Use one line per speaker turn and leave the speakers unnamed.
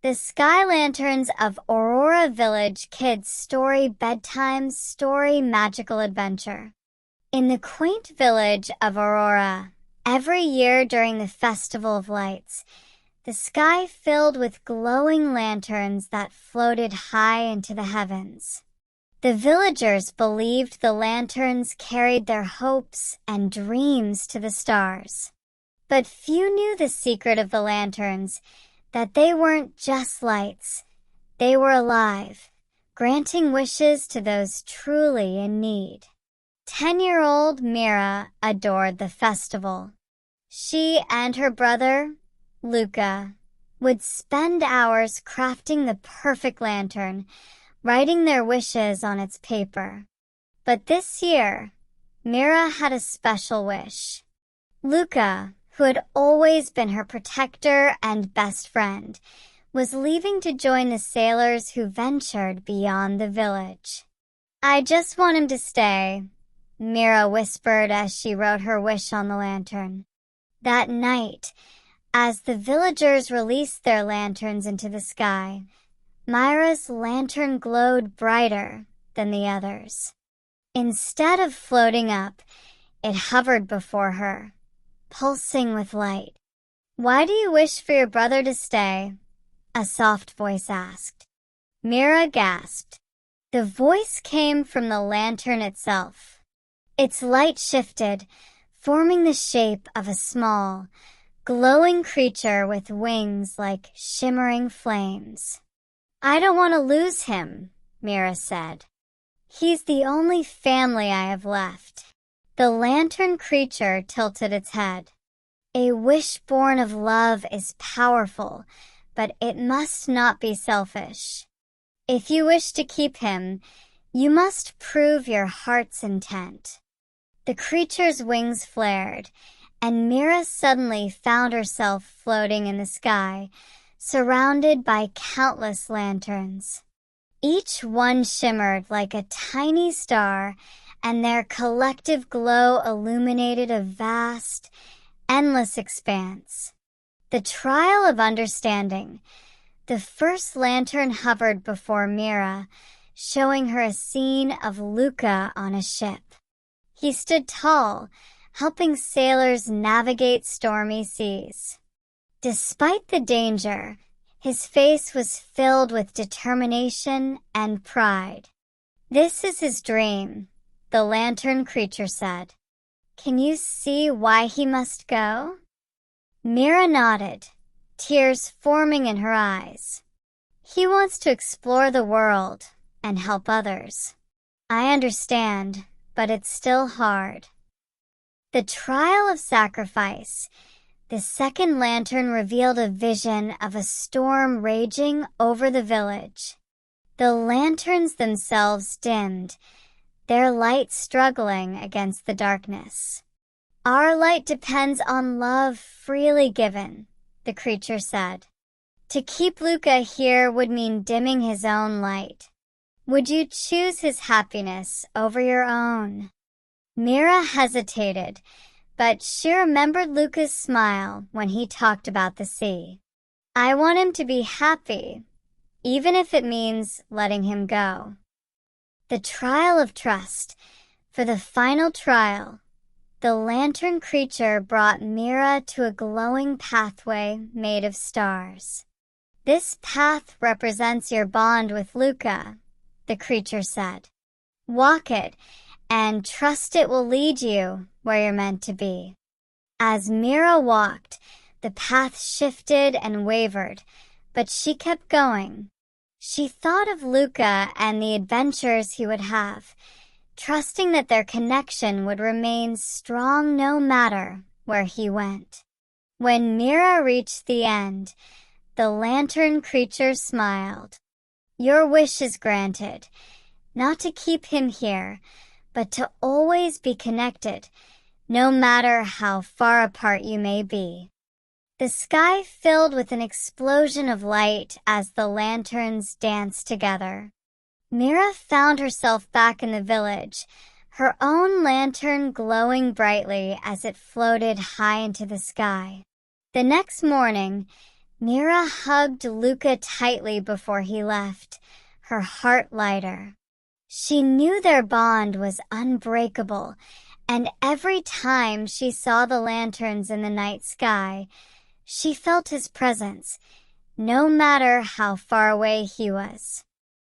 The Sky Lanterns of Aurora Village Kids Story Bedtime Story Magical Adventure. In the quaint village of Aurora, every year during the Festival of Lights, the sky filled with glowing lanterns that floated high into the heavens. The villagers believed the lanterns carried their hopes and dreams to the stars. But few knew the secret of the lanterns, that they weren't just lights. They were alive, granting wishes to those truly in need. 10-year-old Mira adored the festival. She and her brother, Luca, would spend hours crafting the perfect lantern, writing their wishes on its paper. But this year, Mira had a special wish. Luca, who had always been her protector and best friend, was leaving to join the sailors who ventured beyond the village. "I just want him to stay," Mira whispered as she wrote her wish on the lantern. That night, as the villagers released their lanterns into the sky, Mira's lantern glowed brighter than the others. Instead of floating up, it hovered before her, pulsing with light. "Why do you wish for your brother to stay?" a soft voice asked. Mira gasped. The voice came from the lantern itself. Its light shifted, forming the shape of a small, glowing creature with wings like shimmering flames. "I don't want to lose him," Mira said. "He's the only family I have left." The lantern creature tilted its head. "A wish born of love is powerful, but it must not be selfish. If you wish to keep him, you must prove your heart's intent." The creature's wings flared, and Mira suddenly found herself floating in the sky, surrounded by countless lanterns. Each one shimmered like a tiny star, and their collective glow illuminated a vast, endless expanse. The trial of understanding. The first lantern hovered before Mira, showing her a scene of Luca on a ship. He stood tall, helping sailors navigate stormy seas. Despite the danger, his face was filled with determination and pride. "This is his dream," the lantern creature said. "Can you see why he must go?" Mira nodded, tears forming in her eyes. "He wants to explore the world and help others." "I understand, but it's still hard." The trial of sacrifice. The second lantern revealed a vision of a storm raging over the village. The lanterns themselves dimmed, their light struggling against the darkness. "Our light depends on love freely given," the creature said. "To keep Luca here would mean dimming his own light. Would you choose his happiness over your own?" Mira hesitated, but she remembered Luca's smile when he talked about the sea. "I want him to be happy, even if it means letting him go." The trial of trust. For the final trial, the lantern creature brought Mira to a glowing pathway made of stars. "This path represents your bond with Luca," the creature said. "Walk it, and trust it will lead you where you're meant to be." As Mira walked, the path shifted and wavered, but she kept going. She thought of Luca and the adventures he would have, trusting that their connection would remain strong no matter where he went. When Mira reached the end, the lantern creature smiled. "Your wish is granted, not to keep him here, but to always be connected, no matter how far apart you may be." The sky filled with an explosion of light as the lanterns danced together. Mira found herself back in the village, her own lantern glowing brightly as it floated high into the sky. The next morning, Mira hugged Luca tightly before he left, her heart lighter. She knew their bond was unbreakable, and every time she saw the lanterns in the night sky, she felt his presence, no matter how far away he was.